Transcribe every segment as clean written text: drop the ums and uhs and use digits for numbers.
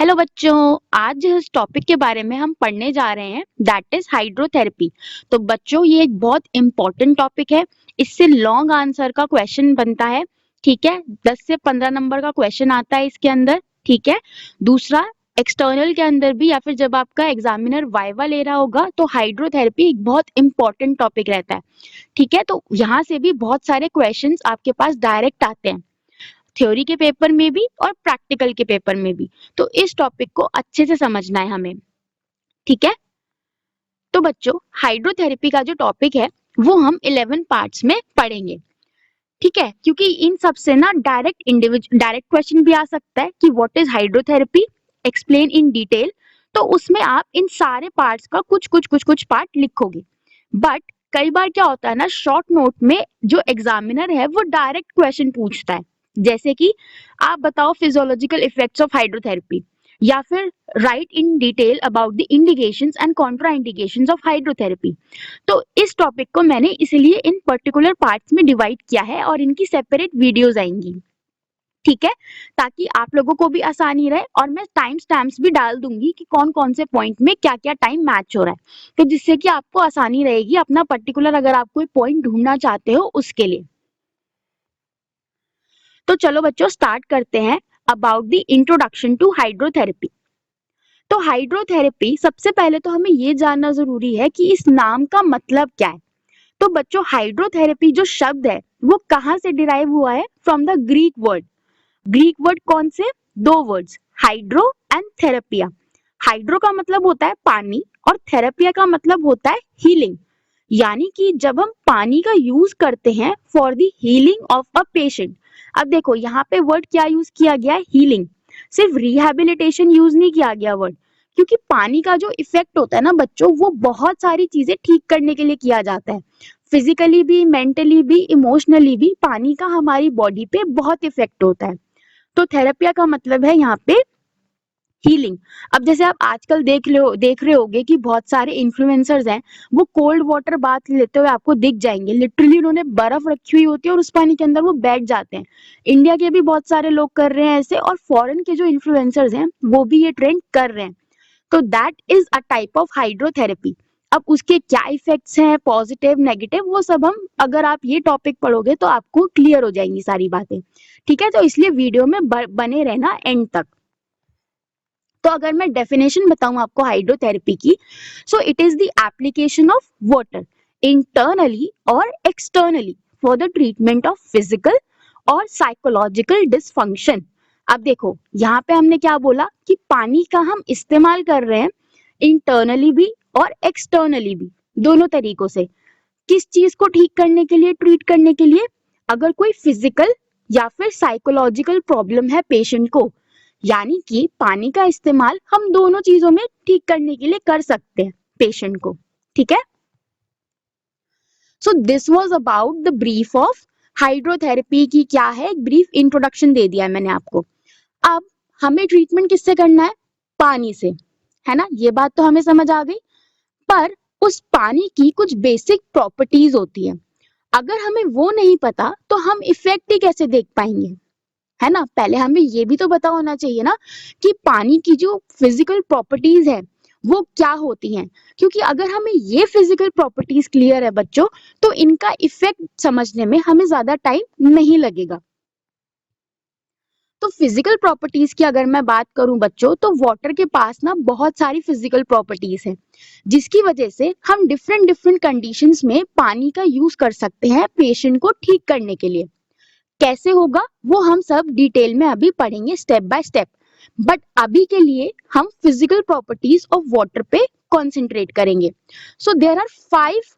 Hello बच्चों, आज जिस टॉपिक के बारे में हम पढ़ने जा रहे हैं दैट इज हाइड्रोथेरेपी। तो बच्चों ये एक बहुत इम्पोर्टेंट टॉपिक है। इससे लॉन्ग आंसर का क्वेश्चन बनता है। ठीक है, 10 से 15 नंबर का क्वेश्चन आता है इसके अंदर। ठीक है, दूसरा एक्सटर्नल के अंदर भी या फिर जब आपका एग्जामिनर वाइवा ले रहा होगा तो हाइड्रोथेरेपी एक बहुत इंपॉर्टेंट टॉपिक रहता है। ठीक है, तो यहाँ से भी बहुत सारे क्वेश्चंस आपके पास डायरेक्ट आते हैं, थ्योरी के पेपर में भी और प्रैक्टिकल के पेपर में भी। तो इस टॉपिक को अच्छे से समझना है हमें। ठीक है, तो बच्चों हाइड्रोथेरेपी का जो टॉपिक है वो हम 11 पार्ट्स में पढ़ेंगे। ठीक है, क्योंकि इन सब से ना डायरेक्ट क्वेश्चन भी आ सकता है कि what is hydrotherapy, explain in detail. तो उसमें आप इन सारे पार्ट्स का कुछ पार्ट लिखोगे। बट कई बार क्या होता है ना, शॉर्ट नोट में जो एग्जामिनर है वो डायरेक्ट क्वेश्चन पूछता है, जैसे कि आप बताओ फिजियोलॉजिकल इफेक्ट्स ऑफ हाइड्रोथेरेपी, या फिर right in detail about the indications and Contra indications of hydrotherapy. तो इस टॉपिक को मैंने इसलिए इन पर्टिकुलर पार्ट्स में डिवाइड किया है और इनकी सेपरेट वीडियोस आएंगी। ठीक है, ताकि आप लोगों को भी आसानी रहे, और मैं टाइम स्टैम्प्स भी डाल दूंगी कि कौन कौन से पॉइंट में क्या क्या टाइम मैच हो रहा है, तो जिससे कि आपको आसानी रहेगी अपना पर्टिकुलर अगर आप कोई पॉइंट ढूंढना चाहते हो उसके लिए। तो चलो बच्चों स्टार्ट करते हैं about the introduction to hydrotherapy. तो हाइड्रोथेरेपी सबसे पहले तो हमें ये जानना जरूरी है कि इस नाम का मतलब क्या है। तो बच्चों हाइड्रोथेरेपी जो शब्द है वो कहाँ से डिराइव हुआ है? From the Greek word. Greek word कौन से? दो वर्ड्स, हाइड्रो एंड थेरेपिया। हाइड्रो का मतलब होता है पानी और थेरेपिया का मतलब होता है हीलिंग। यानी कि जब हम पानी का यूज करते हैं for the healing of a patient. अब देखो यहाँ पे वर्ड क्या यूज किया गया है? हीलिंग। सिर्फ रिहैबिलिटेशन यूज नहीं किया गया वर्ड, क्योंकि पानी का जो इफेक्ट होता है ना बच्चों, वो बहुत सारी चीजें ठीक करने के लिए किया जाता है। फिजिकली भी, मेंटली भी, इमोशनली भी पानी का हमारी बॉडी पे बहुत इफेक्ट होता है। तो थेरेपिया का मतलब है यहाँ पे हीलिंग। अब जैसे आप आजकल देख रहे होगे कि बहुत सारे इन्फ्लुएंसर्स हैं, वो कोल्ड वाटर बाथ लेते हुए आपको दिख जाएंगे। लिटरली उन्होंने बर्फ रखी हुई होती है और उस पानी के अंदर वो बैठ जाते हैं। इंडिया के भी बहुत सारे लोग कर रहे हैं ऐसे, और फॉरेन के जो इन्फ्लुएंसर्स हैं वो भी ये ट्रेंड कर रहे हैं। तो that is a type of hydrotherapy. अब उसके क्या इफेक्ट्स हैं, पॉजिटिव नेगेटिव, वो सब हम अगर आप ये टॉपिक पढ़ोगे तो आपको क्लियर हो जाएंगी सारी बातें। ठीक है, तो इसलिए वीडियो में बने रहना एंड तक। तो अगर मैं डेफिनेशन बताऊं आपको हाइड्रोथेरेपी की, so it is the application of water internally और externally for the treatment of physical और साइकोलॉजिकल डिसफंक्शन। अब देखो यहाँ पे हमने क्या बोला कि पानी का हम इस्तेमाल कर रहे हैं इंटरनली भी और एक्सटर्नली भी, दोनों तरीकों से। किस चीज को ठीक करने के लिए, ट्रीट करने के लिए? अगर कोई फिजिकल या फिर साइकोलॉजिकल प्रॉब्लम है पेशेंट को, यानी कि पानी का इस्तेमाल हम दोनों चीजों में ठीक करने के लिए कर सकते हैं पेशेंट को। ठीक है, so this was about the brief of hydrotherapy की क्या है, एक ब्रीफ इंट्रोडक्शन दे दिया है मैंने आपको। अब हमें ट्रीटमेंट किससे करना है? पानी से, है ना? ये बात तो हमें समझ आ गई। पर उस पानी की कुछ बेसिक प्रॉपर्टीज होती है, अगर हमें वो नहीं पता तो हम इफेक्ट ही कैसे देख पाएंगे, है ना? पहले हमें ये भी तो पता होना चाहिए ना कि पानी की जो फिजिकल प्रॉपर्टीज है वो क्या होती हैं। क्योंकि अगर हमें ये फिजिकल प्रॉपर्टीज क्लियर है बच्चों, तो इनका इफेक्ट समझने में हमें ज्यादा टाइम नहीं लगेगा। तो फिजिकल प्रॉपर्टीज की अगर मैं बात करूं बच्चों, तो वाटर के पास ना बहुत सारी फिजिकल प्रॉपर्टीज हैं, जिसकी वजह से हम डिफरेंट डिफरेंट कंडीशंस में पानी का यूज कर सकते हैं पेशेंट को ठीक करने के लिए। कैसे होगा वो हम सब डिटेल में अभी पढ़ेंगे स्टेप बाय स्टेप। बट अभी के लिए हम फिजिकल प्रॉपर्टीज ऑफ वाटर पे कॉन्सेंट्रेट करेंगे। So there are 5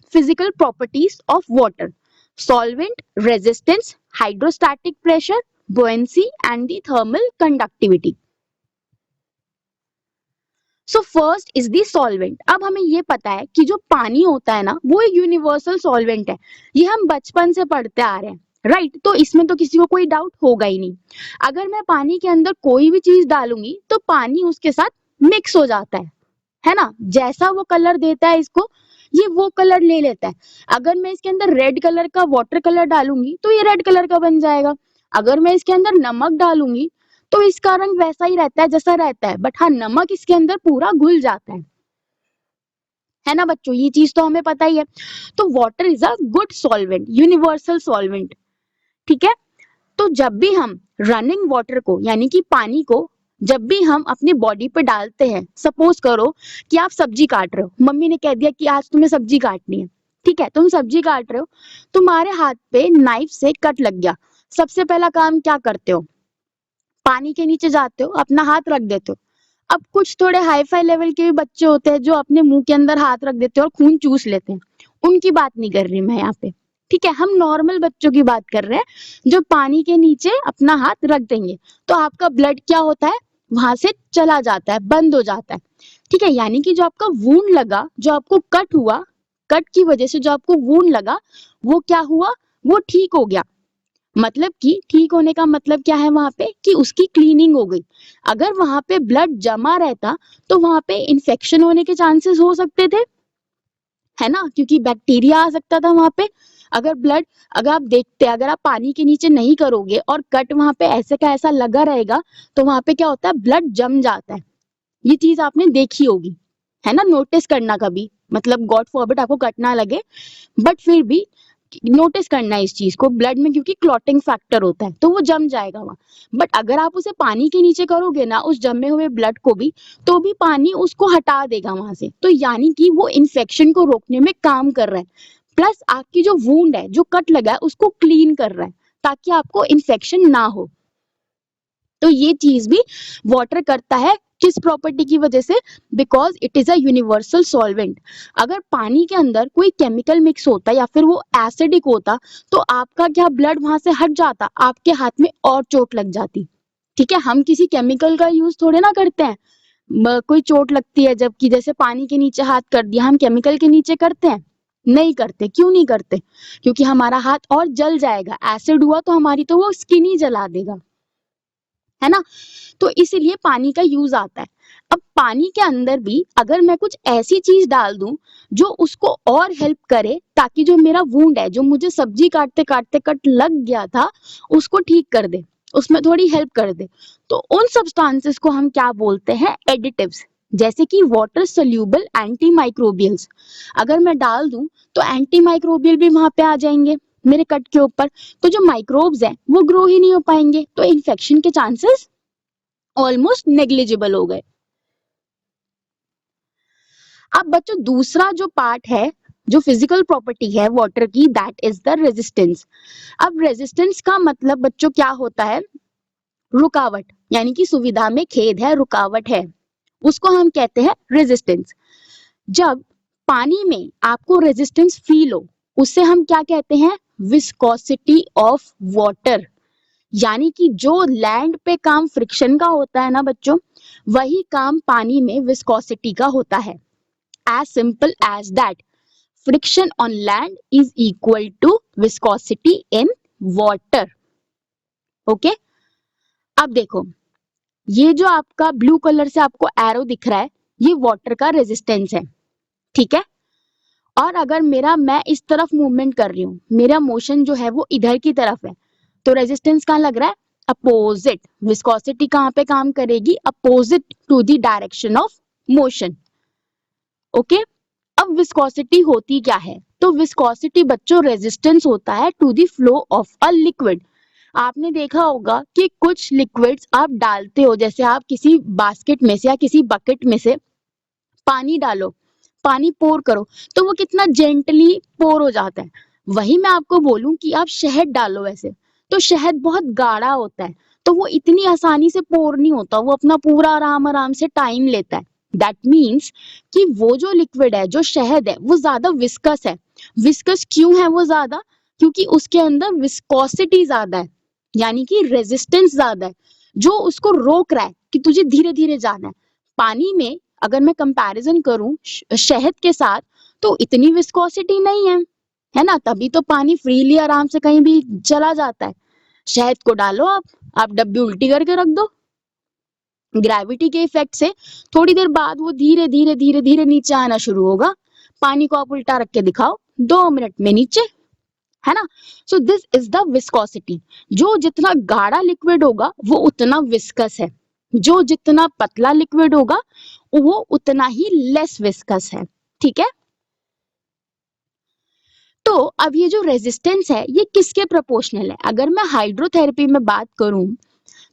physical properties of water: solvent, resistance, hydrostatic pressure, buoyancy and the thermal conductivity. So first is the solvent. अब हमें ये पता है कि जो पानी होता है ना वो एक यूनिवर्सल सॉल्वेंट है। ये हम बचपन से पढ़ते आ रहे हैं, राइट? तो इसमें तो किसी को कोई डाउट होगा ही नहीं। अगर मैं पानी के अंदर कोई भी चीज डालूंगी तो पानी उसके साथ मिक्स हो जाता है ना? जैसा वो कलर देता है इसको, ये वो कलर ले लेता है। अगर मैं इसके अंदर रेड कलर का वाटर कलर डालूंगी तो ये रेड कलर का बन जाएगा। अगर मैं इसके अंदर नमक डालूंगी तो इसका रंग वैसा ही रहता है जैसा रहता है, बट हाँ नमक इसके अंदर पूरा घुल जाता है ना बच्चों, ये चीज तो हमें पता ही है। तो water is a good solvent, universal solvent, ठीक है। तो जब भी हम रनिंग वाटर को यानी कि पानी को जब भी हम अपनी बॉडी पे डालते हैं, सपोज करो कि आप सब्जी काट रहे हो, मम्मी ने कह दिया कि आज तुम्हें सब्जी काटनी है, ठीक है, तुम सब्जी काट रहे हो, तुम्हारे हाथ पे नाइफ से कट लग गया, सबसे पहला काम क्या करते हो, पानी के नीचे जाते हो, अपना हाथ रख देते हो। अब कुछ थोड़े हाई फाई लेवल के भी बच्चे होते हैं जो अपने मुंह के अंदर हाथ रख देते हैं और खून चूस लेते हैं, उनकी बात नहीं कर रही मैं यहाँ पे, ठीक है, हम नॉर्मल बच्चों की बात कर रहे हैं जो पानी के नीचे अपना हाथ रख देंगे तो आपका ब्लड क्या होता है, वहां से चला जाता है, बंद हो जाता है, ठीक है। यानी कि जो आपका वूंड लगा, जो आपको कट हुआ, कट की वजह से जो आपको वूंड लगा, वो क्या हुआ, वो ठीक हो गया। मतलब कि ठीक होने का मतलब क्या है वहां पे, कि उसकी क्लीनिंग हो गई। अगर वहां पे ब्लड जमा रहता तो वहां पे इन्फेक्शन होने के चांसेस हो सकते थे, है ना, क्योंकि बैक्टीरिया आ सकता था वहां पे। अगर ब्लड, अगर आप देखते, अगर आप पानी के नीचे नहीं करोगे और कट वहां पे ऐसे का ऐसा लगा रहेगा, तो वहां पे क्या होता है, ब्लड जम जाता है। ये चीज आपने देखी होगी, है ना, नोटिस करना कभी, मतलब गॉड फॉरबिड आपको कट ना लगे, बट फिर भी नोटिस करना है इस चीज को, ब्लड में क्योंकि क्लॉटिंग फैक्टर होता है तो वो जम जाएगा वहां। बट अगर आप उसे पानी के नीचे करोगे ना, उस जमे हुए ब्लड को भी, तो भी पानी उसको हटा देगा वहां से, तो यानी कि वो इन्फेक्शन को रोकने में काम कर रहा है, प्लस आपकी जो वूंड है, जो कट लगा है, उसको क्लीन कर रहा है ताकि आपको इन्फेक्शन ना हो। तो ये चीज भी वाटर करता है, किस प्रॉपर्टी की वजह से, because it is a universal solvent. अगर पानी के अंदर कोई केमिकल मिक्स होता या फिर वो एसिडिक होता, तो आपका क्या ब्लड वहां से हट जाता, आपके हाथ में और चोट लग जाती, ठीक है। हम किसी केमिकल का यूज थोड़े ना करते हैं, कोई चोट लगती है जबकि जैसे पानी के नीचे हाथ कर दिया, हम केमिकल के नीचे करते हैं, नहीं करते, क्यों नहीं करते, क्योंकि हमारा हाथ और जल जाएगा, एसिड हुआ तो हमारी तो वो स्किन ही जला देगा, है ना। तो इसीलिए पानी का यूज आता है। अब पानी के अंदर भी अगर मैं कुछ ऐसी चीज डाल दूं जो उसको और हेल्प करे, ताकि जो मेरा वूंड है, जो मुझे सब्जी काटते काटते कट लग गया था, उसको ठीक कर दे, उसमें थोड़ी हेल्प कर दे, तो उन सब्सटेंसेस को हम क्या बोलते हैं, एडिटिव्स। जैसे कि वाटर सोल्यूबल एंटी माइक्रोबियल्स, अगर मैं डाल दूं तो एंटी माइक्रोबियल भी वहां पे आ जाएंगे मेरे कट के ऊपर, तो जो माइक्रोब्स हैं वो ग्रो ही नहीं हो पाएंगे, तो इन्फेक्शन के चांसेस ऑलमोस्ट नेग्लिजिबल हो गए। अब बच्चों दूसरा जो पार्ट है, जो फिजिकल प्रॉपर्टी है वाटर की, दैट इज द रेजिस्टेंस। अब रेजिस्टेंस का मतलब बच्चों क्या होता है, रुकावट, यानी कि सुविधा में खेद है, रुकावट है, उसको हम कहते हैं रेजिस्टेंस। जब पानी में आपको रेजिस्टेंस फील हो, उससे हम क्या कहते हैं, विस्कोसिटी ऑफ वाटर। यानी कि जो लैंड पे काम फ्रिक्शन का होता है ना बच्चों, वही काम पानी में विस्कोसिटी का होता है। As simple as that, friction on land is equal to viscosity in water. Okay, अब देखो, ये जो आपका ब्लू कलर से आपको एरो दिख रहा है, ये वाटर का रेजिस्टेंस है, ठीक है। और अगर मैं इस तरफ मूवमेंट कर रही हूँ, मेरा मोशन जो है वो इधर की तरफ है, तो रेजिस्टेंस कहाँ लग रहा है, अपोजिट। विस्कोसिटी कहाँ पे काम करेगी, opposite to the direction of motion. Okay, अब विस्कोसिटी होती क्या है, तो विस्कोसिटी बच्चों रेजिस्टेंस होता है to the flow of a liquid. आपने देखा होगा कि कुछ लिक्विड्स आप डालते हो, जैसे आप किसी बास्केट में से या किसी बकेट में से पानी डालो, पानी पोर करो, तो वो कितना जेंटली पोर हो जाता है। वही मैं आपको बोलूं कि आप शहद डालो वैसे, तो शहद बहुत गाढ़ा होता है, तो वो इतनी आसानी से पोर नहीं होता, वो अपना पूरा आराम आराम से टाइम लेता है। दैट मीन्स कि वो जो लिक्विड है, जो शहद है, वो ज्यादा विस्कस है। विस्कस क्यों है वो ज्यादा, क्योंकि उसके अंदर विस्कोसिटी ज्यादा है, यानी कि रेजिस्टेंस ज्यादा है, जो उसको रोक रहा है कि तुझे धीरे धीरे जाना है। पानी में अगर मैं कंपैरिजन करूं शहद के साथ, तो इतनी विस्कोसिटी नहीं है ना, तभी तो पानी फ्रीली आराम से कहीं भी चला जाता है। शहद को डालो आप डब्बी उल्टी करके रख दो, ग्रेविटी के इफेक्ट से थोड़ी देर बाद वो धीरे धीरे धीरे धीरे नीचे आना शुरू होगा। पानी को आप उल्टा रख के दिखाओ, 2 मिनट में नीचे, है ना। सो दिस इज द विस्कोसिटी। जो जितना गाढ़ा लिक्विड होगा वो उतना विस्कस है, जो जितना पतला लिक्विड होगा वो उतना ही लेस विस्कस है। ठीक है, तो अब ये जो रेजिस्टेंस है ये किसके प्रोपोर्शनल है? अगर मैं हाइड्रोथेरेपी में बात करूं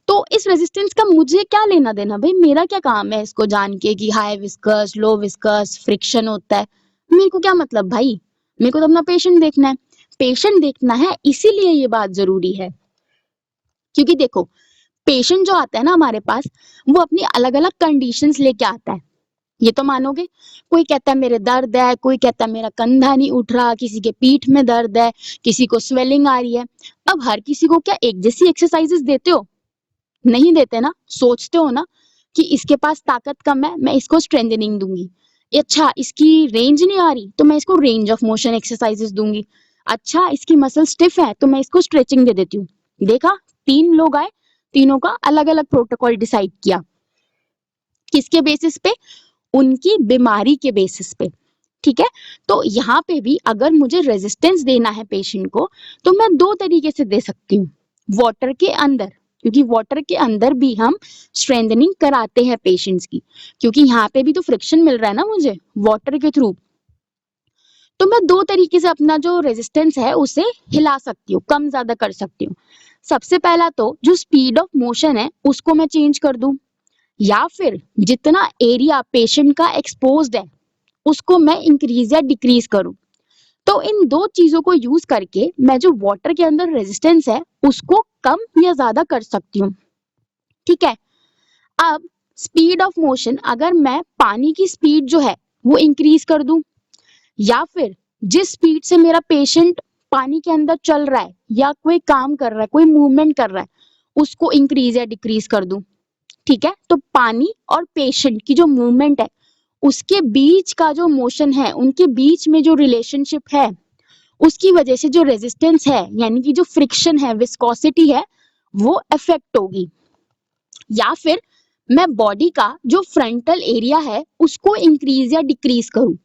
तो इस रेजिस्टेंस का मुझे क्या लेना देना भाई, मेरा क्या काम है इसको जान के कि हाई विस्कस लो विस्कस फ्रिक्शन होता है? मेरे को क्या मतलब भाई, मेरे को तो अपना पेशेंट देखना है। पेशेंट देखना है इसीलिए ये बात जरूरी है, क्योंकि देखो पेशेंट जो आता है ना हमारे पास वो अपनी अलग अलग कंडीशंस लेके आता है। ये तो मानोगे, कोई कहता है मेरे दर्द है, कोई कहता है मेरा कंधा नहीं उठ रहा, किसी के पीठ में दर्द है, किसी को स्वेलिंग आ रही है। अब हर किसी को क्या एक जैसी एक्सरसाइजेस देते हो? नहीं देते ना। सोचते हो ना कि इसके पास ताकत कम है, मैं इसको स्ट्रेंथनिंग दूंगी। अच्छा इसकी रेंज नहीं आ रही तो मैं इसको रेंज ऑफ मोशन एक्सरसाइजेस दूंगी। अच्छा इसकी मसल स्टिफ है तो मैं इसको स्ट्रेचिंग दे देती हूँ। देखा, तीन लोग आए, तीनों का अलग अलग प्रोटोकॉल डिसाइड किया। किसके बेसिस पे? उनकी बीमारी के बेसिस पे। ठीक है, तो यहाँ पे भी अगर मुझे रेजिस्टेंस देना है पेशेंट को तो मैं दो तरीके से दे सकती हूँ। वाटर के अंदर, क्योंकि वाटर के अंदर भी हम स्ट्रेंथनिंग कराते हैं पेशेंट्स की, क्योंकि यहाँ पे भी तो फ्रिक्शन मिल रहा है ना मुझे वाटर के थ्रू। तो मैं दो तरीके से अपना जो रेजिस्टेंस है उसे हिला सकती हूँ, कम ज्यादा कर सकती हूँ। सबसे पहला तो जो स्पीड ऑफ मोशन है उसको मैं चेंज कर दूं, या फिर जितना एरिया पेशेंट का एक्सपोज्ड है उसको मैं इंक्रीज या डिक्रीज करूं। तो इन दो चीजों को यूज करके मैं जो वाटर के अंदर रेजिस्टेंस है उसको कम या ज्यादा कर सकती हूँ। ठीक है, अब स्पीड ऑफ मोशन अगर मैं पानी की स्पीड जो है वो इंक्रीज कर दूं, या फिर जिस स्पीड से मेरा पेशेंट पानी के अंदर चल रहा है या कोई काम कर रहा है, कोई मूवमेंट कर रहा है, उसको इंक्रीज या डिक्रीज कर दूं। ठीक है, तो पानी और पेशेंट की जो मूवमेंट है उसके बीच का जो मोशन है, उनके बीच में जो रिलेशनशिप है उसकी वजह से जो रेजिस्टेंस है यानी कि जो फ्रिक्शन है, विस्कोसिटी है, वो इफेक्ट होगी। या फिर मैं बॉडी का जो फ्रंटल एरिया है उसको इंक्रीज या डिक्रीज करूं।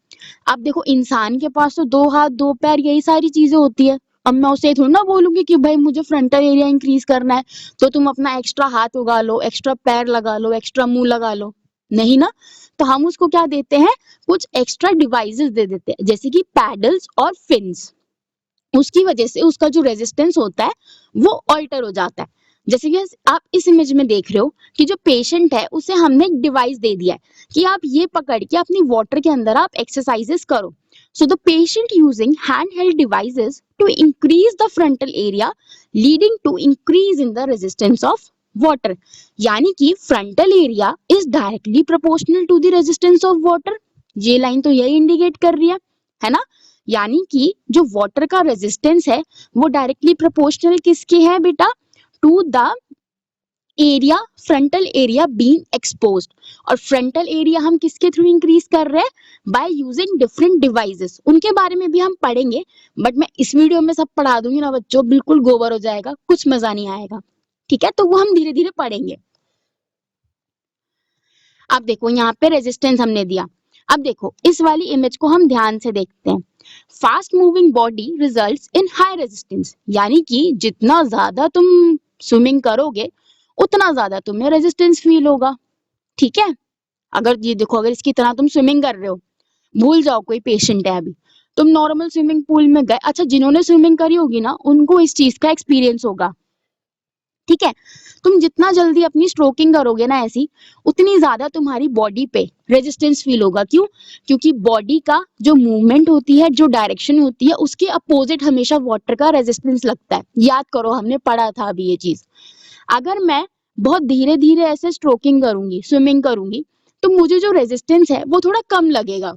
अब देखो इंसान के पास तो दो हाथ दो पैर यही सारी चीजें होती है। अब मैं उसे थोड़ी ना बोलूंगी कि भाई मुझे फ्रंटल एरिया इंक्रीज करना है तो तुम अपना एक्स्ट्रा हाथ उगा लो, एक्स्ट्रा पैर लगा लो, एक्स्ट्रा मुंह लगा लो, नहीं ना। तो हम उसको क्या देते हैं, कुछ एक्स्ट्रा डिवाइसेस दे देते हैं जैसे कि पैडल्स और फिन्स। उसकी वजह से उसका जो रेजिस्टेंस होता है वो ऑल्टर हो जाता है। जैसे कि आप इस इमेज में देख रहे हो कि जो पेशेंट है उसे हमने एक डिवाइस दे दिया है कि आप ये पकड़ के अपनी वाटर के अंदर आप एक्सरसाइजेस करो। So the patient using hand held devices to increase the frontal area leading to increase in the resistance of water. यानी कि frontal area is directly proportional to the resistance of water. ये line तो यही indicate कर रही है ना। यानी कि जो वाटर का रेजिस्टेंस है वो डायरेक्टली प्रोपोर्शनल किसके है बेटा, to the area, frontal area being exposed. और फ्रंटल एरिया हम किसके थ्रू इंक्रीज कर रहे हैं, बाय यूजिंग डिफरेंट डिवाइसेस। उनके बारे में भी हम पढ़ेंगे, बट मैं इस वीडियो में सब पढ़ा दूंगी ना बच्चों, बिल्कुल गोबर हो जाएगा, कुछ मजा नहीं आएगा। ठीक है, तो वो हम धीरे धीरे पढ़ेंगे। अब देखो यहाँ पे रेजिस्टेंस हमने दिया। अब देखो इस वाली इमेज को हम ध्यान से देखते हैं। Fast moving body results in high resistance, यानी कि जितना ज्यादा तुम स्विमिंग करोगे उतना ज्यादा तुम्हें रेजिस्टेंस फील होगा। ठीक है, अगर ये देखो अगर इसकी तरह तुम स्विमिंग कर रहे हो, भूल जाओ कोई पेशेंट है अभी, तुम नॉर्मल स्विमिंग पूल में गए, अच्छा जिन्होंने स्विमिंग करी होगी ना उनको इस चीज का एक्सपीरियंस होगा। ठीक है, तुम जितना जल्दी अपनी स्ट्रोकिंग करोगे ना ऐसी, उतनी ज्यादा तुम्हारी बॉडी पे रेजिस्टेंस फील होगा। क्यों? क्योंकि बॉडी का जो मूवमेंट होती है, जो डायरेक्शन होती है, उसके अपोजिट हमेशा वाटर का रेजिस्टेंस लगता है। याद करो हमने पढ़ा था अभी ये चीज। अगर मैं बहुत धीरे धीरे ऐसे स्ट्रोकिंग करूंगी, स्विमिंग करूंगी, तो मुझे जो रेजिस्टेंस है वो थोड़ा कम लगेगा।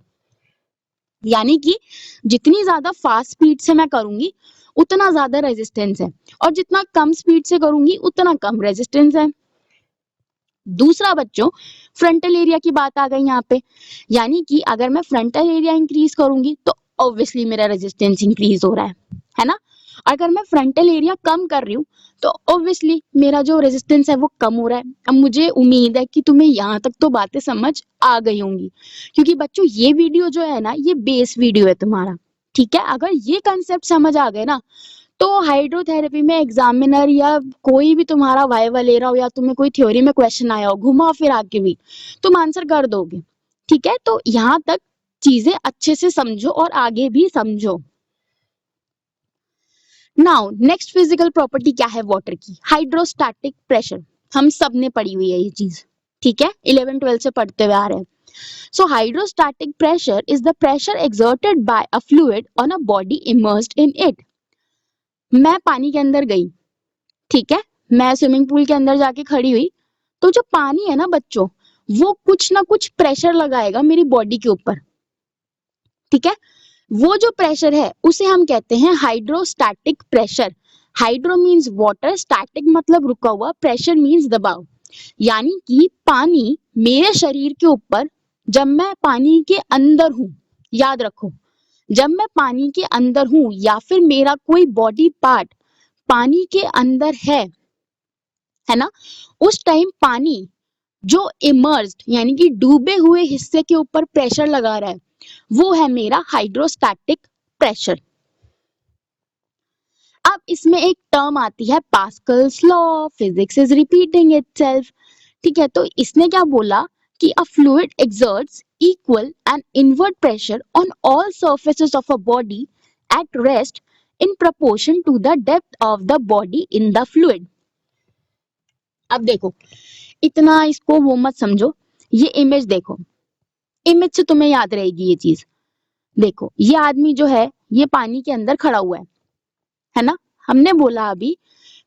यानी कि जितनी ज्यादा फास्ट स्पीड से मैं करूंगी उतना ज्यादा रेजिस्टेंस है, और जितना कम स्पीड से करूंगी उतना कम रेजिस्टेंस है। दूसरा बच्चों, फ्रंटल एरिया की बात आ गई यहाँ पे। यानी कि अगर मैं फ्रंटल एरिया इंक्रीज करूंगी तो ऑब्वियसली मेरा रेजिस्टेंस इंक्रीज हो रहा है ना। अगर मैं फ्रंटल एरिया कम कर रही हूँ तो ऑब्वियसली मेरा जो रेजिस्टेंस है वो कम हो रहा है। अब मुझे उम्मीद है कि तुम्हें यहाँ तक तो बातें समझ आ गई होंगी, क्योंकि बच्चों ये वीडियो जो है ना ये बेस वीडियो है तुम्हारा। ठीक है, अगर ये कंसेप्ट समझ आ गए ना, तो हाइड्रोथेरेपी में एग्जामिनर या कोई भी तुम्हारा वाइवा ले रहा हो या तुम्हें कोई थ्योरी में क्वेश्चन आया हो घुमा फिर आके भी तुम आंसर कर दोगे। ठीक है, तो यहाँ तक चीजें अच्छे से समझो और आगे भी समझो। नाउ नेक्स्ट फिजिकल प्रॉपर्टी क्या है वाटर की? Hydrostatic pressure. हम सब ने पढ़ी हुई है ये चीज, ठीक है, 11th-12th से पढ़ते हुए आ रहे हैं। So hydrostatic pressure is the pressure exerted by a fluid on a body immersed in it. मैं पानी के अंदर गई, ठीक है, मैं स्विमिंग पूल के अंदर जाके खड़ी हुई, तो जो पानी है ना बच्चों, वो कुछ ना कुछ प्रेशर लगाएगा मेरी बॉडी के ऊपर। ठीक है, वो जो प्रेशर है उसे हम कहते हैं hydrostatic pressure. Hydro means water, static मतलब रुका हुआ, प्रेशर मीन्स दबाव। यानी कि पानी मेरे शरीर के ऊपर, जब मैं पानी के अंदर हूं, याद रखो, जब मैं पानी के अंदर हूं या फिर मेरा कोई बॉडी पार्ट पानी के अंदर है ना, उस टाइम पानी जो इमर्ज्ड यानी कि डूबे हुए हिस्से के ऊपर प्रेशर लगा रहा है, वो है मेरा हाइड्रोस्टैटिक प्रेशर। अब इसमें एक टर्म आती है Pascal's law, physics is repeating itself. ठीक है, तो इसने क्या बोला कि a fluid exerts equal and inward pressure on all surfaces of a body at rest in proportion to the depth of the body in the fluid। अब देखो, इतना इसको वो मत समझो, ये इमेज देखो, इमेज से तुम्हें याद रहेगी ये चीज। देखो, ये आदमी जो है ये पानी के अंदर खड़ा हुआ है ना। हमने बोला अभी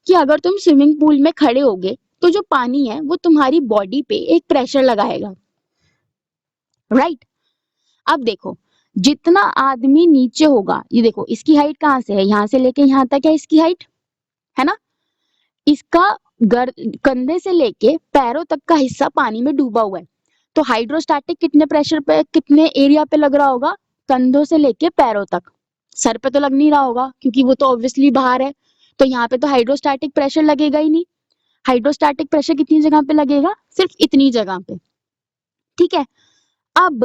कि अगर तुम स्विमिंग पूल में खड़े होगे तो जो पानी है वो तुम्हारी बॉडी पे एक प्रेशर लगाएगा, राइट। अब देखो, जितना आदमी नीचे होगा, ये देखो इसकी हाइट कहाँ से है, यहाँ से लेके यहाँ तक है इसकी हाइट, है ना। इसका कंधे से लेके पैरों तक का हिस्सा पानी में डूबा हुआ है, तो हाइड्रोस्टैटिक कितने प्रेशर पे, कितने एरिया पे लग रहा होगा? कंधों से लेके पैरों तक। सर पे तो लग नहीं रहा होगा क्योंकि वो तो ऑब्वियसली बाहर है, तो यहाँ पे तो हाइड्रोस्टैटिक प्रेशर लगेगा ही नहीं। हाइड्रोस्टैटिक प्रेशर कितनी जगह पे लगेगा? सिर्फ इतनी जगह पे। ठीक है, अब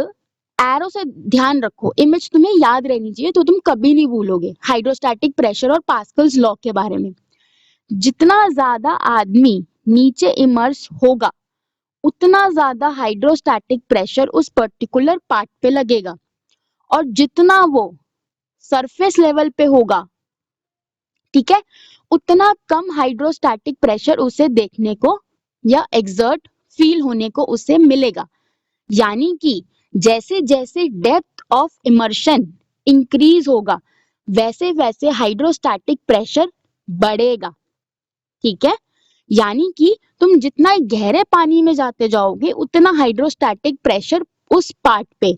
एरो से ध्यान रखो, इमेज तुम्हें याद रहनी चाहिए तो तुम कभी नहीं भूलोगे हाइड्रोस्टैटिक प्रेशर और पास्कल्स लॉ के बारे में। जितना ज्यादा आदमी नीचे इमर्स होगा उतना ज्यादा हाइड्रोस्टैटिक प्रेशर उस पर्टिकुलर पार्ट पे लगेगा, और जितना वो सरफेस लेवल पे होगा, ठीक है, उतना कम हाइड्रोस्टैटिक प्रेशर उसे देखने को या एक्सर्ट फील होने को उसे मिलेगा। यानी कि जैसे जैसे डेप्थ ऑफ इमर्शन इंक्रीज होगा वैसे वैसे हाइड्रोस्टैटिक प्रेशर बढ़ेगा। ठीक है, यानी कि तुम जितना गहरे पानी में जाते जाओगे उतना हाइड्रोस्टैटिक प्रेशर उस पार्ट पे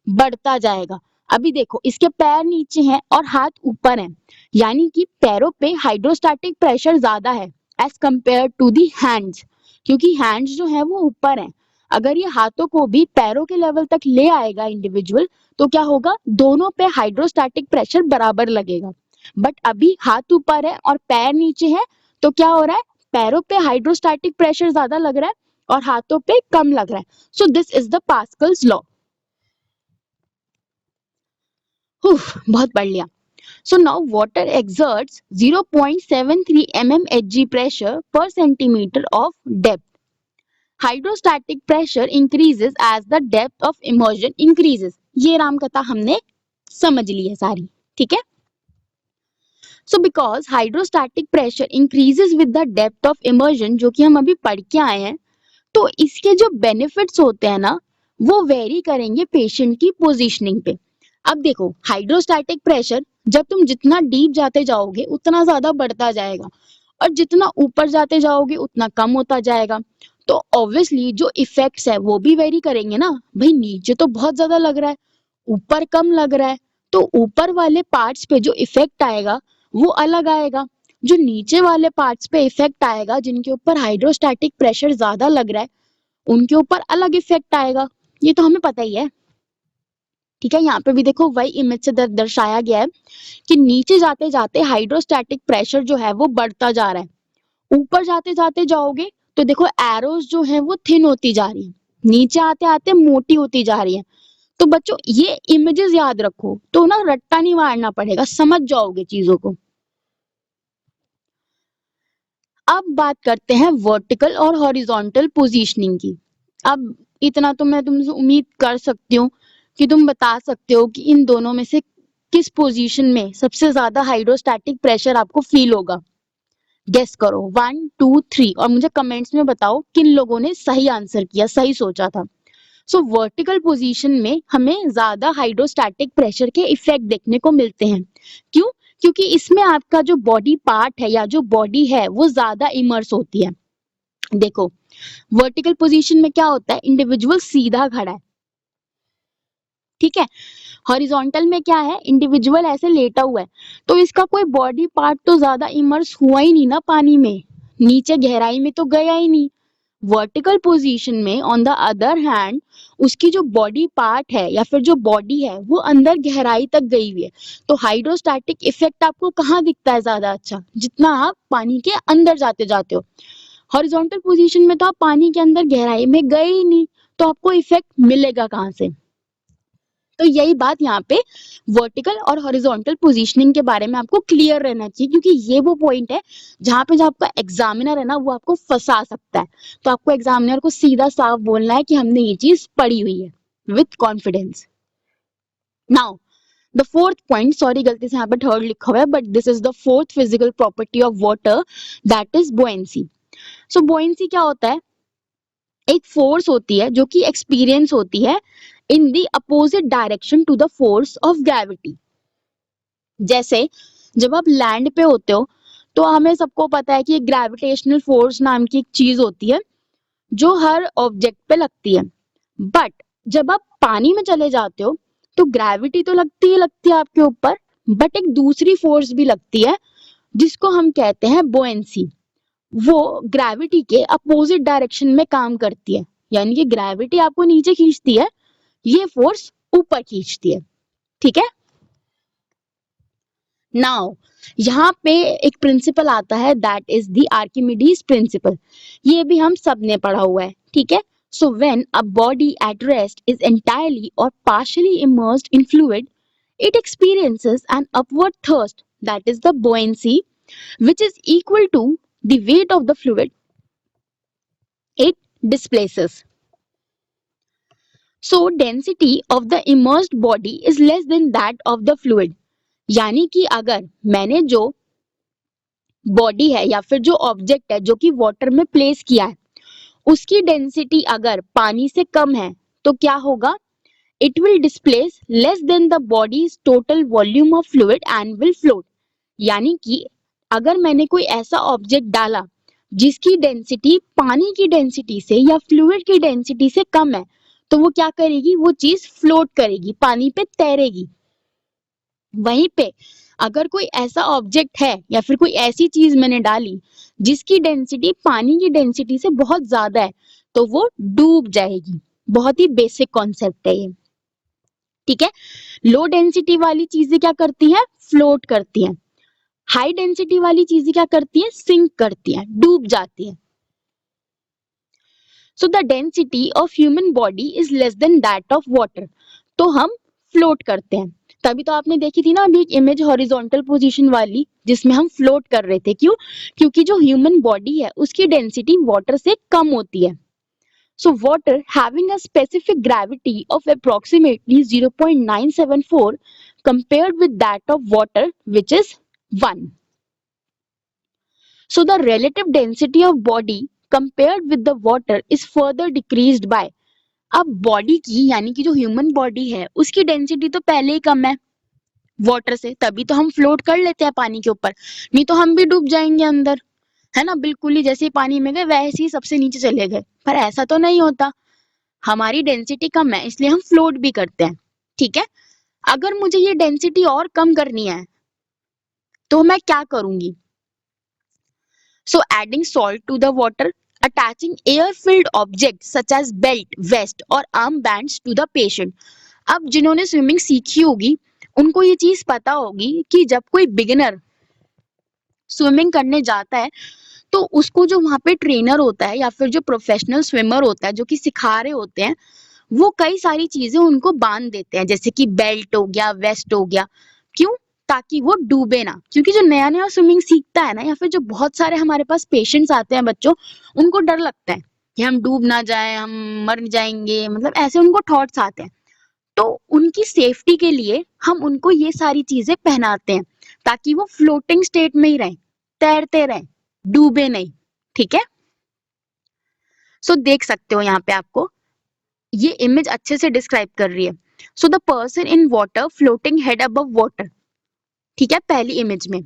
बढ़ता जाएगा। अभी देखो, इसके पैर नीचे हैं और हाथ ऊपर हैं, यानी कि पैरों पे हाइड्रोस्टैटिक प्रेशर ज्यादा है as compare to the hands, क्योंकि हैंड्स जो है वो ऊपर हैं। अगर ये हाथों को भी पैरों के लेवल तक ले आएगा इंडिविजुअल, तो क्या होगा, दोनों पे हाइड्रोस्टैटिक प्रेशर बराबर लगेगा। बट अभी हाथ ऊपर है और पैर नीचे है, तो क्या हो रहा है, पैरों पे हाइड्रोस्टैटिक प्रेशर ज्यादा लग रहा है और हाथों पे कम लग रहा है। So this is the Pascal's law. बहुत पढ़ लिया। So now water exerts 0.73 mm Hg pressure per centimeter of depth. Hydrostatic pressure increases as the depth of immersion increases. ये राम कथा हमने समझ ली है सारी, ठीक है। So because hydrostatic pressure increases with the depth of immersion, जो कि हम अभी पढ़ के आए हैं, तो इसके जो बेनिफिट्स होते हैं ना वो वेरी करेंगे पेशेंट की पोजीशनिंग पे। अब देखो, हाइड्रोस्टैटिक प्रेशर जब तुम जितना डीप जाते जाओगे उतना ज्यादा बढ़ता जाएगा, और जितना ऊपर जाते जाओगे उतना कम होता जाएगा। तो ऑब्वियसली जो इफेक्ट्स है वो भी वेरी करेंगे ना। भाई नीचे तो बहुत ज्यादा लग रहा है, ऊपर कम लग रहा है, तो ऊपर वाले पार्ट्स पे जो इफेक्ट आएगा वो अलग आएगा। जो नीचे वाले पार्ट्स पे इफेक्ट आएगा, जिनके ऊपर हाइड्रोस्टैटिक प्रेशर ज्यादा लग रहा है, उनके ऊपर अलग इफेक्ट आएगा। ये तो हमें पता ही है, ठीक है। यहाँ पे भी देखो वही इमेज से दर्शाया गया है कि नीचे जाते जाते हाइड्रोस्टैटिक प्रेशर जो है वो बढ़ता जा रहा है। ऊपर जाते जाते जाओगे तो देखो एरोज जो है वो थिन होती जा रही है, नीचे आते आते मोटी होती जा रही है। तो बच्चों ये इमेजेस याद रखो, तो ना रट्टा नहीं मारना पड़ेगा, समझ जाओगे चीजों को। अब बात करते हैं वर्टिकल और हॉरिजॉन्टल पोजीशनिंग की। अब इतना तो मैं तुमसे उम्मीद कर सकती हूँ कि तुम बता सकते हो कि इन दोनों में से किस पोजीशन में सबसे ज्यादा हाइड्रोस्टैटिक प्रेशर आपको फील होगा। गेस करो 1 2 3 और मुझे कमेंट्स में बताओ किन लोगों ने सही आंसर किया, सही सोचा था। सो वर्टिकल पोजीशन में हमें ज्यादा हाइड्रोस्टैटिक प्रेशर के इफेक्ट देखने को मिलते हैं। क्यों? क्योंकि इसमें आपका जो बॉडी पार्ट है या जो बॉडी है वो ज्यादा इमर्स होती है। देखो वर्टिकल पोजीशन में क्या होता है, इंडिविजुअल सीधा खड़ा है, ठीक है। हॉरिजॉन्टल में क्या है, इंडिविजुअल ऐसे लेटा हुआ है, तो इसका कोई बॉडी पार्ट तो ज्यादा इमर्स हुआ ही नहीं ना पानी में, नीचे गहराई में तो गया ही नहीं। वर्टिकल पोजीशन में ऑन द अदर हैंड उसकी जो बॉडी पार्ट है या फिर जो बॉडी है वो अंदर गहराई तक गई हुई है। तो हाइड्रोस्टैटिक इफेक्ट आपको कहाँ दिखता है ज्यादा अच्छा, जितना आप पानी के अंदर जाते जाते हो। हॉरिजॉन्टल पोजीशन में तो आप पानी के अंदर गहराई में गए ही नहीं, तो आपको इफेक्ट मिलेगा कहाँ से। तो यही बात यहाँ पे वर्टिकल और हॉरिजॉन्टल पोजीशनिंग के बारे में आपको क्लियर रहना चाहिए, क्योंकि ये वो पॉइंट है जहाँ पे जो आपका एग्जामिनर है ना वो आपको फंसा सकता है। तो आपको एग्जामिनर को सीधा साफ बोलना है कि हमने ये चीज पढ़ी हुई है with confidence. Now the fourth point, sorry गलती से यहाँ पे थर्ड लिखा हुआ है, but this is the fourth physical property of water, that is buoyancy. So buoyancy क्या होता है, एक फोर्स होती है जो कि एक्सपीरियंस होती है in the opposite direction to the force of gravity. जैसे जब आप लैंड पे होते हो तो हमें सबको पता है कि एक ग्रेविटेशनल फोर्स नाम की एक चीज होती है जो हर ऑब्जेक्ट पे लगती है। बट जब आप पानी में चले जाते हो तो ग्रेविटी तो लगती है आपके ऊपर, बट एक दूसरी फोर्स भी लगती है जिसको हम कहते हैं बुओयंसी। वो ग्रेविटी के अपोजिट डायरेक्शन में काम करती है, यानी कि ग्रेविटी आपको नीचे खींचती है, ये फोर्स ऊपर खींचती है, ठीक है। नाउ यहाँ पे एक प्रिंसिपल आता है, that is the Archimedes principal. ये भी हम सब ने पढ़ा हुआ है, ठीक है। So when a body at rest is entirely और partially immersed in fluid, it experiences an upward thrust, that is the buoyancy, which is equal to the weight of the fluid it displaces. So density of the immersed body is less than that of the fluid. यानी कि अगर मैंने जो body है या फिर जो object है जो कि वाटर में प्लेस किया है उसकी डेंसिटी अगर पानी से कम है तो क्या होगा, it will displace less than the body's total volume of fluid and will float. यानी कि अगर मैंने कोई ऐसा ऑब्जेक्ट डाला जिसकी डेंसिटी पानी की डेंसिटी से या फ्लूइड की डेंसिटी से कम है, तो वो क्या करेगी, वो चीज फ्लोट करेगी, पानी पे तैरेगी। वहीं पे अगर कोई ऐसा ऑब्जेक्ट है या फिर कोई ऐसी चीज मैंने डाली जिसकी डेंसिटी पानी की डेंसिटी से बहुत ज्यादा है, तो वो डूब जाएगी। बहुत ही बेसिक कॉन्सेप्ट है ये, ठीक है। लो डेंसिटी वाली चीजें क्या करती हैं, फ्लोट करती हैं। हाई डेंसिटी वाली चीजें क्या करती हैं, सिंक करती हैं, डूब जाती हैं। So the density of human body is less than that of water, तो हम फ्लोट करते हैं। तभी तो आपने देखी थी ना अभी एक इमेज हॉरिजॉन्टल पोजीशन वाली जिसमें हम फ्लोट कर रहे थे। क्यों? क्योंकि जो ह्यूमन बॉडी है उसकी डेंसिटी वाटर से कम होती है। So water having a specific gravity of approximately 0.974 compared with that of water which is 1. So the relative density of body compared with the water is further decreased by, अब body की यानी कि जो human body है उसकी density तो पहले ही कम है वाटर से, तभी तो हम फ्लोट कर लेते हैं पानी के ऊपर, नहीं तो हम भी डूब जाएंगे अंदर, है ना। बिल्कुल ही जैसे ही पानी में गए वैसे ही सबसे नीचे चले गए, पर ऐसा तो नहीं होता, हमारी डेंसिटी कम है इसलिए हम फ्लोट भी करते हैं, ठीक है। अगर मुझे ये डेंसिटी और कम करनी है तो मैं क्या करूंगी, so adding salt to the water, attaching air filled object such as belt, waist और arm bands to the patient. अब जिन्होंने स्विमिंग सीखी होगी उनको ये चीज पता होगी कि जब कोई बिगिनर स्विमिंग करने जाता है तो उसको जो वहां पे ट्रेनर होता है या फिर जो प्रोफेशनल स्विमर होता है जो कि सिखा रहे होते हैं, वो कई सारी चीजें उनको बांध देते हैं, जैसे कि बेल्ट हो गया, वेस्ट हो गया। क्यों? ताकि वो डूबे ना, क्योंकि जो नया नया स्विमिंग सीखता है ना, या फिर जो बहुत सारे हमारे पास पेशेंट्स आते हैं बच्चों, उनको डर लगता है कि हम डूब ना जाए, हम मर जाएंगे, मतलब ऐसे उनको थॉट्स आते हैं। तो उनकी सेफ्टी के लिए हम उनको ये सारी चीजें पहनाते हैं, ताकि वो फ्लोटिंग स्टेट में ही रहें, तैरते रहें, डूबे नहीं। ठीक है? सो देख सकते हो यहाँ पे आपको ये इमेज अच्छे से डिस्क्राइब कर रही है। So the person in water floating head above water. ठीक है, पहली इमेज में।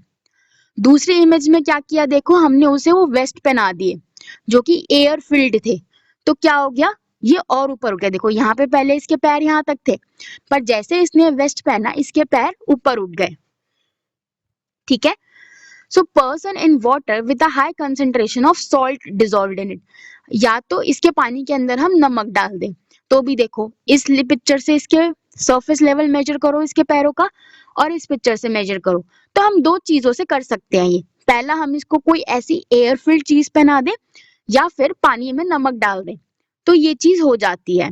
दूसरी इमेज में क्या किया देखो, हमने उसे वो वेस्ट पहना दिए जो कि एयर फिल्ड थे। तो क्या हो गया, ये और ऊपर हो गया। देखो यहाँ पे पहले इसके पैर यहाँ तक थे, पर जैसे इसने वेस्ट पहना इसके पैर ऊपर उठ गए। ठीक है? So person in water with a high concentration of salt dissolved in it. या तो इसके पानी के अंदर हम नमक डाल दें, तो भी देखो इस पिक्चर से इसके सरफेस लेवल मेजर करो इसके पैरों का, और इस पिक्चर से मेजर करो, तो हम दो चीजों से कर सकते हैं ये। पहला, हम इसको कोई ऐसी एयरफिल्ड चीज पहना दें, या फिर पानी में नमक डाल दें, तो ये चीज हो जाती है।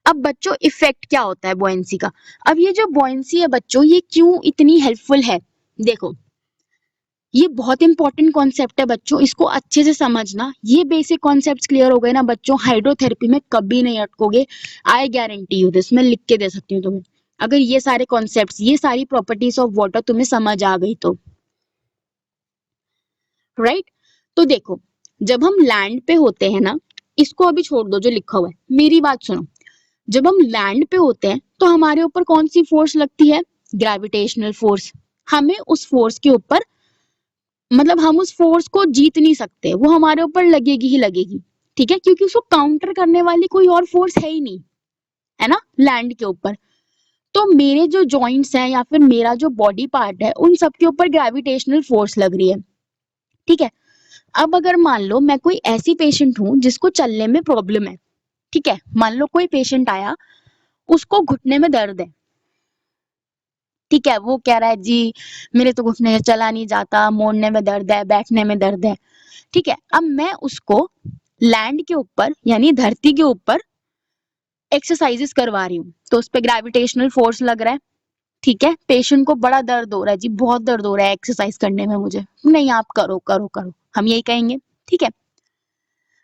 अब बच्चों, इफेक्ट क्या होता है बुओयेंसी का? अब ये जो बुओयेंसी है बच्चों, ये क्यों इतनी हेल्पफुल है? देखो, ये बहुत इंपॉर्टेंट कॉन्सेप्ट है बच्चों, इसको अच्छे से समझना। ये बेसिक कॉन्सेप्ट्स क्लियर हो गए ना बच्चों, हाइड्रोथेरेपी में कभी नहीं अटकोगे। आई गारंटी यू दिस, मैं लिख के दे सकती हूँ तुम्हें। अगर ये सारे कॉन्सेप्ट्स, ये सारी प्रॉपर्टीज ऑफ वाटर तुम्हें समझ आ गई तो। राइट? तो देखो, जब हम लैंड पे होते हैं ना, इसको अभी छोड़ दो जो लिखा हुआ है, मेरी बात सुनो। जब हम लैंड पे होते हैं तो हमारे ऊपर कौन सी फोर्स लगती है? Gravitational force. हमें उस फोर्स के ऊपर, मतलब हम उस फोर्स को जीत नहीं सकते, वो हमारे ऊपर लगेगी ही लगेगी। ठीक है? क्योंकि उसको काउंटर करने वाली कोई और फोर्स है ही नहीं, है ना, लैंड के ऊपर। तो मेरे जो जॉइंट्स हैं या फिर मेरा जो बॉडी पार्ट है, उन सब के ऊपर ग्रेविटेशनल फोर्स लग रही है। ठीक है? अब अगर मान लो मैं कोई ऐसी पेशेंट हूं जिसको चलने में प्रॉब्लम है। ठीक है? मान लो कोई पेशेंट आया, उसको घुटने में दर्द है। ठीक है? वो कह रहा है जी मेरे तो घुटने से चला नहीं जाता, मोड़ने में दर्द है, बैठने में दर्द है। ठीक है? अब मैं उसको लैंड के ऊपर यानी धरती के ऊपर एक्सरसाइजेस करवा रही हूँ, तो उस पे ग्रेविटेशनल फोर्स लग रहा है। ठीक है? पेशेंट को बड़ा दर्द हो रहा है जी, बहुत दर्द हो रहा है एक्सरसाइज करने में मुझे। नहीं, आप करो करो करो, हम यही कहेंगे। ठीक है?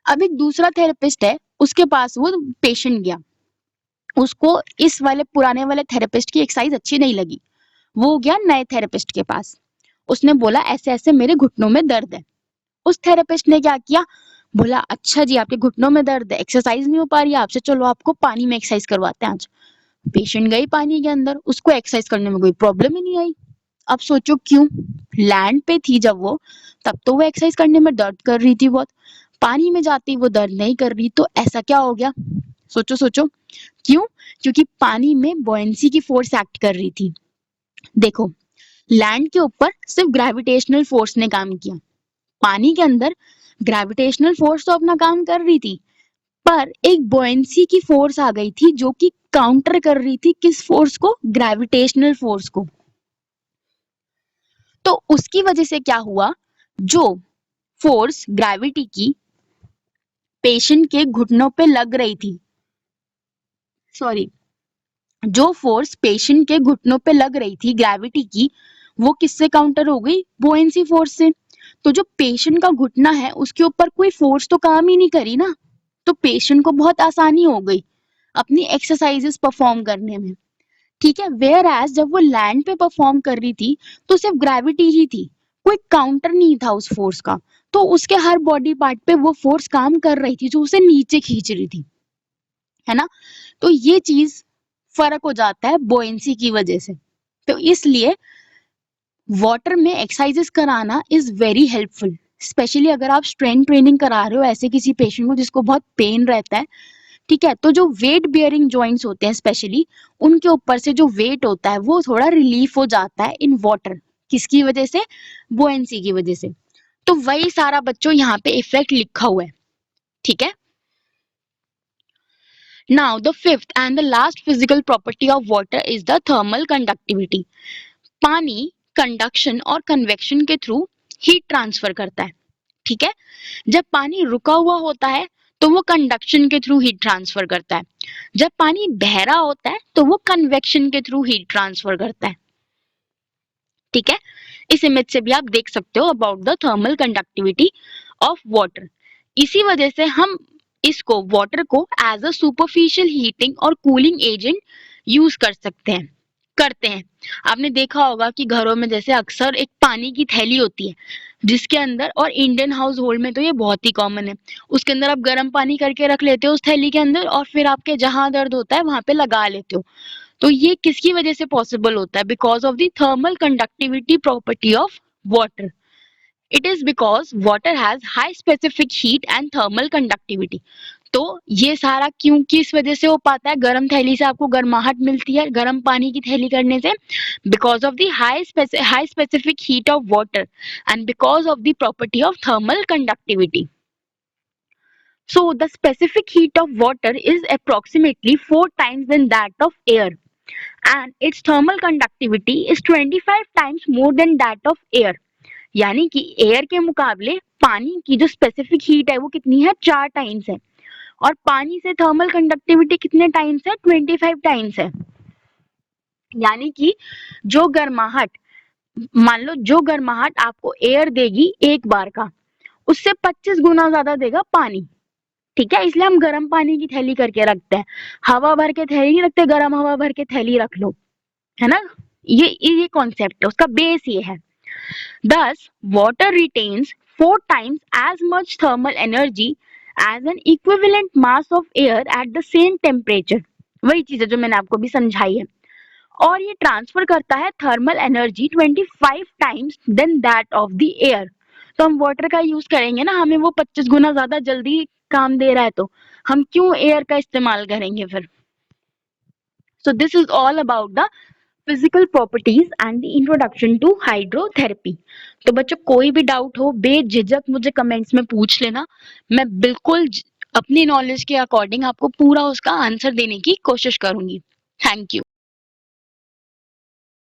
अब एक दूसरा थेरेपिस्ट है, उसके पास वो पेशेंट गया, उसको इस वाले पुराने वाले थेरेपिस्ट की एक्सरसाइज अच्छी नहीं लगी, वो गया नए थेरेपिस्ट के पास। उसने बोला ऐसे ऐसे मेरे घुटनों में दर्द है। उस थेरेपिस्ट ने क्या किया, बोला अच्छा जी आपके घुटनों में दर्द है, एक्सरसाइज नहीं हो पा रही है आपसे, चलो आपको पानी में एक्सरसाइज करवाते हैं आज। पेशेंट गई पानी के अंदर, उसको एक्सरसाइज करने में कोई प्रॉब्लम ही नहीं आई। अब सोचो क्यों? लैंड पे थी जब वो, तब तो वो एक्सरसाइज करने में दर्द कर रही थी बहुत, पानी में जाती वो दर्द नहीं कर रही, तो ऐसा क्या हो गया? सोचो सोचो, क्यों? क्योंकि पानी में बॉयंसी की फोर्स एक्ट कर रही थी। देखो, लैंड के ऊपर सिर्फ ग्रेविटेशनल फोर्स ने काम किया, पानी के अंदर ग्रेविटेशनल फोर्स तो अपना काम कर रही थी, पर एक बॉयंसी की फोर्स आ गई थी जो कि काउंटर कर रही थी किस फोर्स को? ग्रेविटेशनल फोर्स को। तो उसकी वजह से क्या हुआ, जो फोर्स ग्रेविटी की पेशेंट के घुटनों पे लग रही थी, सॉरी, जो फोर्स पेशेंट के घुटनों पे लग रही थी ग्रेविटी की, वो किससे काउंटर हो गई? बुओयेंसी फोर्स से। तो जो पेशेंट का घुटना है उसके ऊपर कोई फोर्स तो काम ही नहीं करी ना, तो पेशेंट को बहुत आसानी हो गई अपनी एक्सरसाइजेस परफॉर्म करने में। ठीक है? वेयर एज जब वो लैंड पे परफॉर्म कर रही थी तो सिर्फ ग्रेविटी ही थी, कोई काउंटर नहीं था उस फोर्स का, तो उसके हर बॉडी पार्ट पे वो फोर्स काम कर रही थी जो उसे नीचे खींच रही थी, है ना? तो ये चीज फर्क हो जाता है बोयेंसी की वजह से। तो इसलिए वाटर में एक्सरसाइजेस कराना इज वेरी हेल्पफुल, स्पेशली अगर आप स्ट्रेंथ ट्रेनिंग करा रहे हो ऐसे किसी पेशेंट को जिसको बहुत पेन रहता है। ठीक है? तो जो वेट बियरिंग जॉइंट्स होते हैं स्पेशली, उनके ऊपर से जो वेट होता है वो थोड़ा रिलीफ हो जाता है इन वाटर। किसकी वजह से? बुओयेंसी की वजह से। तो वही सारा बच्चों यहाँ पे इफेक्ट लिखा हुआ है। ठीक है? Now the fifth and the last physical property of water is the thermal conductivity. पानी कंडक्शन और कन्वेक्शन के थ्रू हीट ट्रांसफर करता है। ठीक है? जब पानी रुका हुआ होता है तो वो कंडक्शन के थ्रू हीट ट्रांसफर करता है। जब पानी बह रहा होता है तो वो कन्वेक्शन के थ्रू हीट ट्रांसफर करता है। ठीक है, इस इमेज से भी आप देख सकते हो about the thermal conductivity of water. इसी वजह से हम इसको वाटर को एज अ सुपरफिशियल हीटिंग और कूलिंग एजेंट यूज कर सकते हैं, करते हैं। आपने देखा होगा कि घरों में जैसे अक्सर एक पानी की थैली होती है जिसके अंदर, और इंडियन हाउस होल्ड में तो ये बहुत ही कॉमन है, उसके अंदर आप गर्म पानी करके रख लेते हो उस थैली के अंदर और फिर आपके जहां दर्द होता है वहां पे लगा लेते हो। तो ये किसकी वजह से पॉसिबल होता है? Because of the thermal conductivity property of water. It is because water has high specific heat and thermal conductivity. तो ये सारा क्यों किस वजह से हो पाता है? गर्म थैली से आपको गर्माहट मिलती है गर्म पानी की थैली करने से, because of the high specific heat of water and because of the property of thermal conductivity. So the specific heat of water is approximately 4 times than that of air, and its thermal conductivity is 25 times more than that of air. यानी कि air के मुकाबले पानी की जो specific heat है वो कितनी है? 4 टाइम्स है। और पानी से थर्मल कंडक्टिविटी कितने टाइम्स है? 25 टाइम्स है। यानी कि जो गर्माहट, मान लो जो गर्माहट आपको एयर देगी एक बार का, उससे 25 गुना ज्यादा देगा पानी। ठीक है, इसलिए हम गर्म पानी की थैली करके रखते हैं। हवा भर के थैली नहीं रखते, गर्म हवा भर के थैली रख लो, है ना? ये कॉन्सेप्ट है, उसका बेस ये है। Thus, water retains 4 times as much thermal energy as an equivalent mass of air at the same temperature. वही चीज है जो मैंने आपको भी समझाई है। और ये ट्रांसफर करता है thermal energy 25 times than that of the air. तो हम वाटर का यूज करेंगे ना, हमें वो 25 गुना ज्यादा जल्दी काम दे रहा है, तो हम क्यों एयर का इस्तेमाल करेंगे फिर? So this is all about the physical properties and the introduction to hydrotherapy. तो बच्चों कोई भी डाउट हो बेझिझक मुझे कमेंट्स में पूछ लेना, मैं बिल्कुल अपनी नॉलेज के अकॉर्डिंग आपको पूरा उसका आंसर देने की कोशिश करूंगी। Thank you.